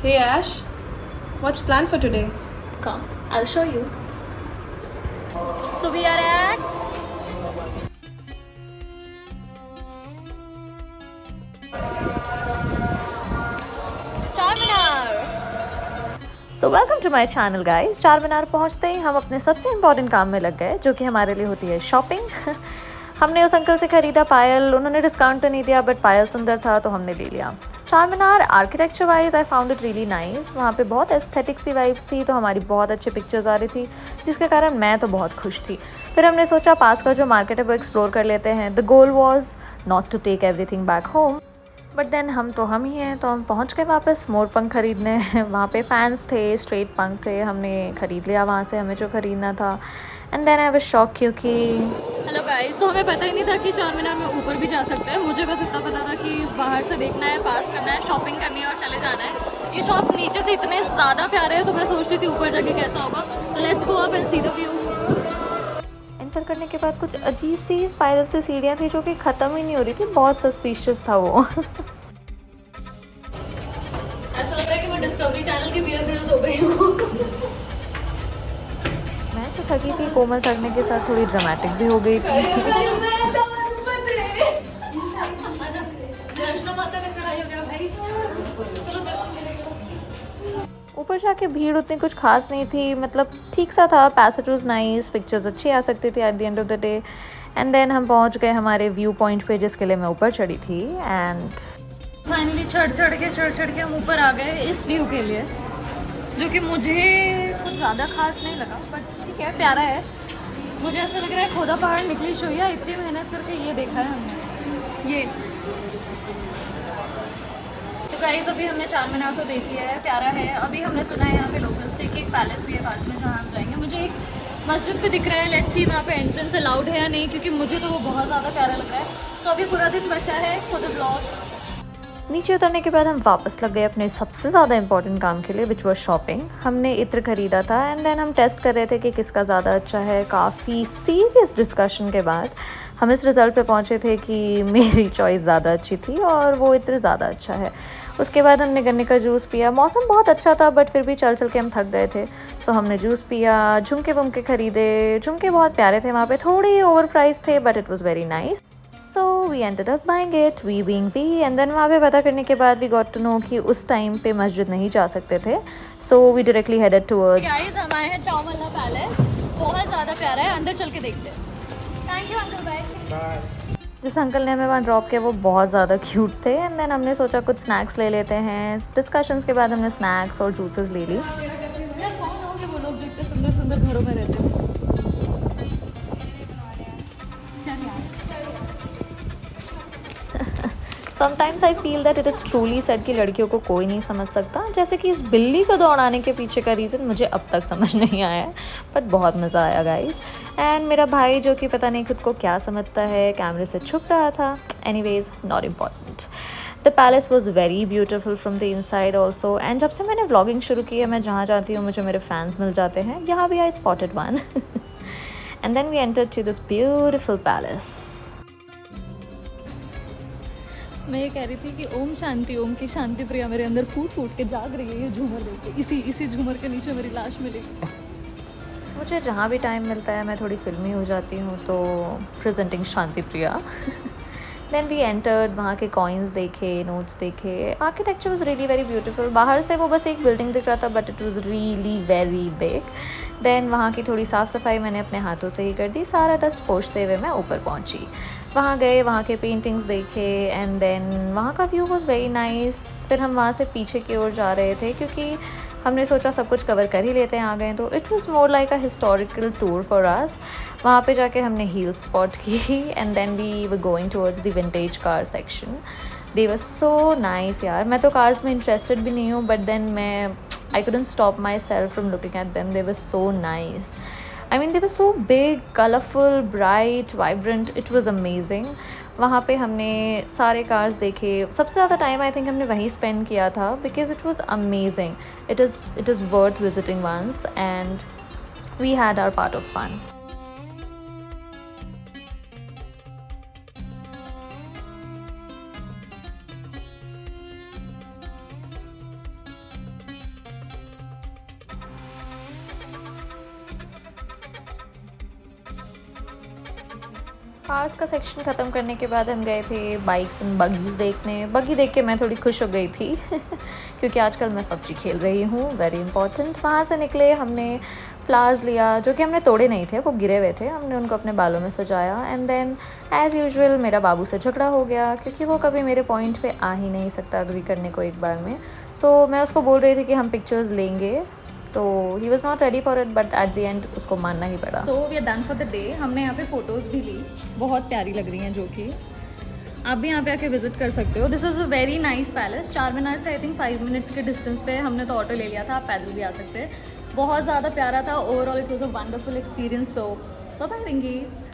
Hey Ash, what's planned for today? Come, I'll show you. So we are at Charminar. So welcome to my channel guys. Charminar पहुंचते ही हम अपने सबसे important काम में लग गए, जो कि हमारे लिए होती है शॉपिंग। हमने उस अंकल से ख़रीदा पायल। उन्होंने डिस्काउंट तो नहीं दिया, बट पायल सुंदर था तो हमने ले लिया। Charminar architecture wise I found it really nice. वहाँ पे बहुत एस्थेटिक सी वाइब्स थी, तो हमारी बहुत अच्छी पिक्चर्स आ रही थी, जिसके कारण मैं तो बहुत खुश थी। फिर हमने सोचा पास का जो मार्केट है वो एक्सप्लोर कर लेते हैं। The goal was not to take everything back home, but then हम ही हैं, तो हम पहुंच गए वापस मोर पंख खरीदने। वहाँ पे फैंस थे, स्ट्रेट पंख थे, हमने ख़रीद लिया वहाँ से हमें जो ख़रीदना था। And then I was shock, क्योंकि हेलो गाइस, तो हमें पता ही नहीं था कि चारमीनार में ऊपर भी जा सकते हैं। मुझे बस इतना पता था कि बाहर से देखना है, पास करना है, शॉपिंग करनी है और चले जाना है। ये शॉप्स नीचे से इतने ज़्यादा प्यारे हैं, तो मैं सोच रही थी ऊपर जाके कैसा होगा। तो let's go up and see the view. Enter करने के बाद कुछ अजीब सी स्पाइरल से सीढ़ियाँ थी, जो कि ख़त्म ही नहीं हो रही थी। बहुत सस्पिशियस था वो। ऐसा लग रहा है कि मैं डिस्कवरी चैनल की बियर ग्रिल्स हो गई हूँ। मैं तो थकी थी, कोमल थकने के साथ थोड़ी ड्रामेटिक भी हो गई थी। ऊपर जाके भीड़ उतनी कुछ खास नहीं थी, मतलब ठीक सा था। पैसेज वाज नाइस, पिक्चर्स अच्छी आ सकती थी at the end of the day. And then हम पहुंच गए हमारे व्यू पॉइंट पे, जिसके लिए मैं ऊपर चढ़ी थी। एंड फाइनली चढ़ के हम ऊपर आ गए इस व्यू के लिए, जो कि मुझे कुछ ज़्यादा खास नहीं लगा, बट ठीक है, प्यारा है। मुझे ऐसा लग रहा है खोदा पहाड़ निकली शुई है, इतनी मेहनत करके ये देखा है हमने। ये तो गाइस, अभी हमने चारमीनार तो देख लिया है, प्यारा है। अभी हमने सुना है यहाँ पे लोकल से कि एक पैलेस भी है पास में, जहाँ हम जाएंगे। मुझे एक मस्जिद भी दिख रहा है, लेट्स सी वहाँ पे एंट्रेंस अलाउड है या नहीं, क्योंकि मुझे तो वो बहुत ज़्यादा प्यारा लग रहा है। तो अभी पूरा दिन बचा है फॉर द ब्लॉग। नीचे उतरने के बाद हम वापस लग गए अपने सबसे ज़्यादा इंपॉर्टेंट काम के लिए, विच वॉज शॉपिंग। हमने इत्र ख़रीदा था एंड देन हम टेस्ट कर रहे थे कि किसका ज़्यादा अच्छा है। काफ़ी सीरियस डिस्कशन के बाद हम इस रिज़ल्ट पे पहुँचे थे कि मेरी चॉइस ज़्यादा अच्छी थी और वो इत्र ज़्यादा अच्छा है। उसके बाद हमने गन्ने का जूस पिया। मौसम बहुत अच्छा था, बट फिर भी चल चल के हम थक गए थे, सो हमने जूस पिया। झुमके वुमके ख़रीदे। झुमके बहुत प्यारे थे, वहाँ पे थोड़ी ओवर प्राइस थे, but it was very nice. So we ended up buying it, we being we. And then वहाँ पे पता करने के बाद वी गॉट टू नो कि उस टाइम पे मस्जिद नहीं जा सकते थे, so we directly headed towards. Guys, हम आए हैं चावमल्ला पैलेस। बहुत ज़्यादा प्यारा है, अंदर चल के देखते हैं। Thank you uncle, bye. जिस अंकल ने हमें वहाँ ड्रॉप किया वो बहुत ज़्यादा क्यूट थे। एंड देन हमने सोचा कुछ स्नैक्स ले लेते हैं। डिस्कशंस के बाद हमने स्नैक्स और जूसेस ले ली। कौन होंगे वो लोग जो इतने सुंदर सुंदर घरों में रहते हैं? Sometimes I feel that it is truly said कि लड़कियों को कोई नहीं समझ सकता। जैसे कि इस बिल्ली को दौड़ाने के पीछे का रीज़न मुझे अब तक समझ नहीं आया है, बट बहुत मज़ा आया गाइस। एंड मेरा भाई, जो कि पता नहीं खुद को क्या समझता है, कैमरे से छुप रहा था। Anyways, not important. The palace was very beautiful from the inside also. And जब से मैंने व्लॉगिंग शुरू की है, मैं जहाँ जाती हूँ मुझे मेरे फैंस मिल जाते हैं। यहाँ भी I spotted one. And then we entered to this beautiful palace. मैं ये कह रही थी कि ओम शांति, ओम की शांति प्रिया मेरे अंदर फूट फूट के जाग रही है ये झूमर देख के। इसी झूमर के नीचे मेरी लाश मिलेगी। मुझे जहाँ भी टाइम मिलता है मैं थोड़ी फिल्मी हो जाती हूँ, तो presenting Shanti Priya. Then we entered, वहाँ के कॉइन्स देखे, नोट्स देखे। Architecture was really very beautiful. बाहर से वो बस एक बिल्डिंग दिख रहा था, but it was really very big. Then वहाँ की थोड़ी साफ़ सफाई मैंने अपने हाथों से ही कर दी। सारा डस्ट पोंछते हुए मैं ऊपर पहुँची। वहाँ गए, वहाँ के पेंटिंग्स देखे। एंड देन वहाँ का व्यू वॉज़ वेरी नाइस। फिर हम वहाँ से पीछे की ओर जा रहे थे, क्योंकि हमने सोचा सब कुछ कवर कर ही लेते हैं आ गए तो। It was more like a historical tour for us. वहाँ पे जाके हमने हील स्पॉट की। And then we were going towards the vintage car section. They were so nice यार। मैं तो कार्स में इंटरेस्टेड भी नहीं हूँ, but then I couldn't stop myself from looking at them. They were so nice. I mean, they were so big, colorful, bright, vibrant. It was amazing. वहाँ पे हमने सारे कार्स देखे। सबसे ज़्यादा टाइम आई थिंक हमने वहीं स्पेंड किया था, because it was amazing. It is worth visiting once and we had our part of fun. Cars का सेक्शन ख़त्म करने के बाद हम गए थे बाइक्स एंड बगीज़ देखने। बगी देख के मैं थोड़ी खुश हो गई थी क्योंकि आजकल मैं पबजी खेल रही हूँ, वेरी इंपॉर्टेंट। वहाँ से निकले, हमने फ्लावर्स लिया जो कि हमने तोड़े नहीं थे, वो गिरे हुए थे। हमने उनको अपने बालों में सजाया एंड देन एज़ यूजुअल मेरा बाबू से झगड़ा हो गया क्योंकि वो कभी मेरे पॉइंट पे आ ही नहीं सकता अग्री करने को एक बार में। सो मैं उसको बोल रही थी कि हम पिक्चर्स लेंगे, तो he was not ready for it, but at the end उसको मानना ही पड़ा। So we are done for the day. हमने यहाँ पे फ़ोटोज़ भी ली, बहुत प्यारी लग रही हैं, जो कि आप भी यहाँ पे आके विजिट कर सकते हो। This is a very nice palace. 4 मीनार से आई थिंक 5 मिनट्स के डिस्टेंस पे। हमने तो ऑटो ले लिया था, आप पैदल भी आ सकते हैं। बहुत ज़्यादा प्यारा था। Overall it was a wonderful experience. So bye bye विंगीज़।